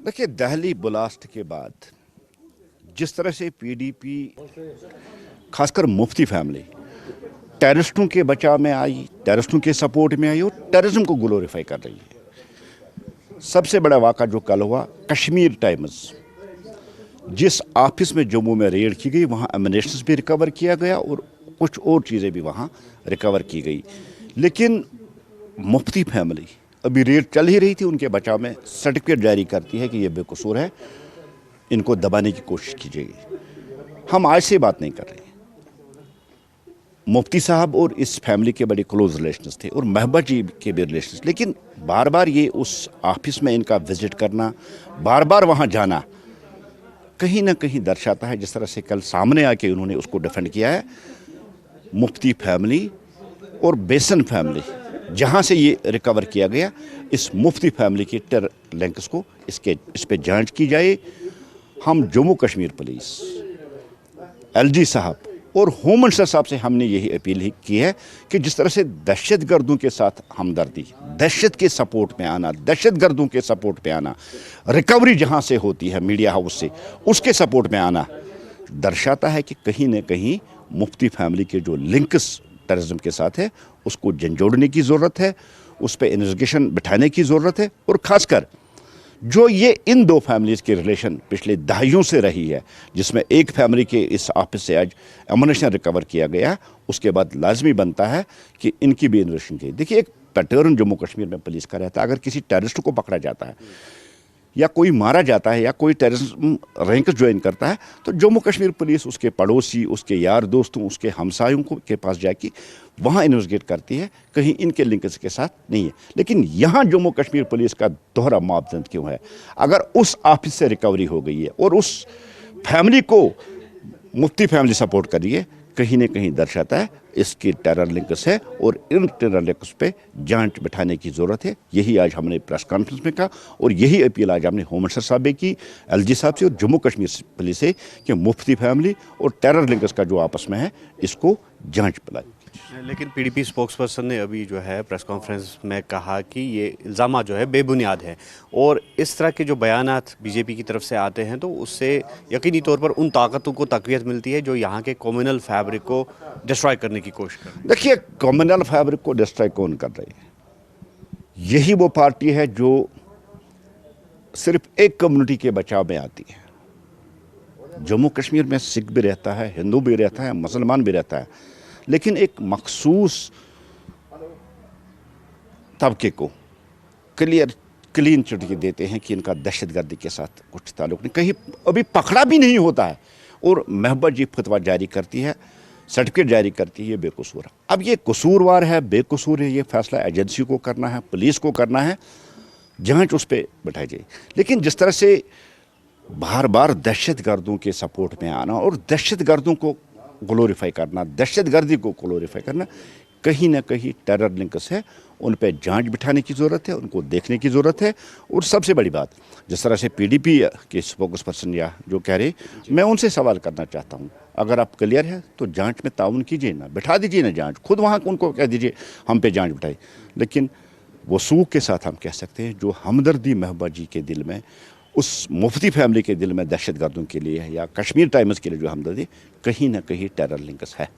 देखिए, दहली ब्लास्ट के बाद जिस तरह से पीडीपी, खासकर मुफ्ती फैमिली टेररिस्टों के बचाव में आई, टेररिस्टों के सपोर्ट में आई और टेररिज्म को ग्लोरीफाई कर रही है। सबसे बड़ा वाक़ा जो कल हुआ, कश्मीर टाइम्स, जिस ऑफिस में जम्मू में रेड की गई वहाँ एमिनेशंस भी रिकवर किया गया और कुछ और चीज़ें भी वहाँ रिकवर की गई। लेकिन मुफ्ती फैमिली, अभी रेड चल ही रही थी, उनके बचाव में सर्टिफिकेट जारी करती है कि ये बेकसूर है, इनको दबाने की कोशिश की जाएगी। हम आज से बात नहीं कर रहे हैं। मुफ्ती साहब और इस फैमिली के बड़े क्लोज रिलेशंस थे और महबूबा जी के भी रिलेशंस, लेकिन बार बार ये उस ऑफिस में इनका विजिट करना, बार बार वहाँ जाना कहीं ना कहीं दर्शाता है, जिस तरह से कल सामने आके उन्होंने उसको डिफेंड किया है। मुफ्ती फैमिली और बेसन फैमिली, जहाँ से ये रिकवर किया गया, इस मुफ्ती फैमिली के टेरर लिंक्स को इस पे जांच की जाए। हम जम्मू कश्मीर पुलिस, एलजी साहब और होम मिनिस्टर साहब से हमने यही अपील ही की है कि जिस तरह से दहशत गर्दों के साथ हमदर्दी, दहशत के सपोर्ट में आना, दहशत गर्दों के सपोर्ट में आना, रिकवरी जहां से होती है मीडिया हाउस से, उसके सपोर्ट में आना दर्शाता है कि कहीं न कहीं मुफ्ती फैमिली के जो लिंक्स टेररिज्म के साथ है उसको झंझोड़ने की ज़रूरत है, उस पर इन्वेस्टिगेशन बिठाने की ज़रूरत है। और ख़ासकर जो ये इन दो फैमिलीज़ की रिलेशन पिछले दहाइयों से रही है, जिसमें एक फैमिली के इस ऑफिस से आज एमुनेशन रिकवर किया गया, उसके बाद लाजमी बनता है कि इनकी भी इन्वेस्टिगेशन की। देखिए, एक पैटर्न जम्मू कश्मीर में पुलिस का रहता है, अगर किसी टेररिस्ट को पकड़ा जाता है या कोई मारा जाता है या कोई टेररिज्म रैंक ज्वाइन करता है, तो जम्मू कश्मीर पुलिस उसके पड़ोसी, उसके यार दोस्तों, उसके हमसायों को के पास जाके वहाँ इन्वेस्टिगेट करती है, कहीं इनके लिंक्स के साथ नहीं है। लेकिन यहाँ जम्मू कश्मीर पुलिस का दोहरा मापदंड क्यों है? अगर उस ऑफिस से रिकवरी हो गई है और उस फैमिली को मुफ्ती फैमिली सपोर्ट कर रही है, कहीं न कहीं दर्शाता है इसकी टेरर लिंक्स है और इन टेरर लिंक्स पे जांच बिठाने की ज़रूरत है। यही आज हमने प्रेस कॉन्फ्रेंस में कहा और यही अपील आज हमने होम मिनिस्टर साहब की, एलजी साहब से और जम्मू कश्मीर पुलिस से कि मुफ्ती फैमिली और टेरर लिंक्स का जो आपस में है, इसको जांच पिलाई। लेकिन पीडीपी स्पोक्सपर्सन ने अभी जो है प्रेस कॉन्फ्रेंस में कहा कि ये इल्ज़ाम जो है बेबुनियाद है और इस तरह के जो बयानात बीजेपी की तरफ से आते हैं तो उससे यकीनी तौर पर उन ताकतों को तक़वियत मिलती है जो यहाँ के कम्युनल फैब्रिक को डिस्ट्रॉय करने की कोशिश कर रही है। देखिए, कम्युनल फैब्रिक को डिस्ट्रॉय कौन कर रही है? यही वो पार्टी है जो सिर्फ एक कम्युनिटी के बचाव में आती है। जम्मू कश्मीर में सिख भी रहता है, हिंदू भी रहता है, मुसलमान भी रहता है, लेकिन एक मखसूस तबके को क्लीन चिट देते हैं कि इनका दहशतगर्दी के साथ कुछ ताल्लुक नहीं, कहीं अभी पकड़ा भी नहीं होता है और महबूबा जी फतवा जारी करती है, सर्टिफिकेट जारी करती है, ये बेकसूर है। अब ये कसूरवार है, बेकसूर है, ये फैसला एजेंसी को करना है, पुलिस को करना है, जांच उस पर बैठाई जाए। लेकिन जिस तरह से बार बार दहशत गर्दों के सपोर्ट में आना और दहशत गर्दों को ग्लोरीफाई करना, दहशत गर्दी को ग्लोरीफाई करना, कहीं ना कहीं टेरर लिंक्स है, उन पे जांच बिठाने की ज़रूरत है, उनको देखने की ज़रूरत है। और सबसे बड़ी बात, जिस तरह से पीडीपी के स्पोक्स पर्सन या जो कह रहे, मैं उनसे सवाल करना चाहता हूँ, अगर आप क्लियर है तो जांच में ताउन कीजिए ना, बिठा दीजिए ना जांच, खुद वहाँ उनको कह दीजिए हम पे जांच बिठाई। लेकिन वसूख के साथ हम कह सकते हैं जो हमदर्दी महबूबा जी के दिल में, उस मुफ्ती फैमिली के दिल में दहशत गर्दों के लिए या कश्मीर टाइम्स के लिए जो हमदर्दी, कहीं ना कहीं टेरर लिंक्स है।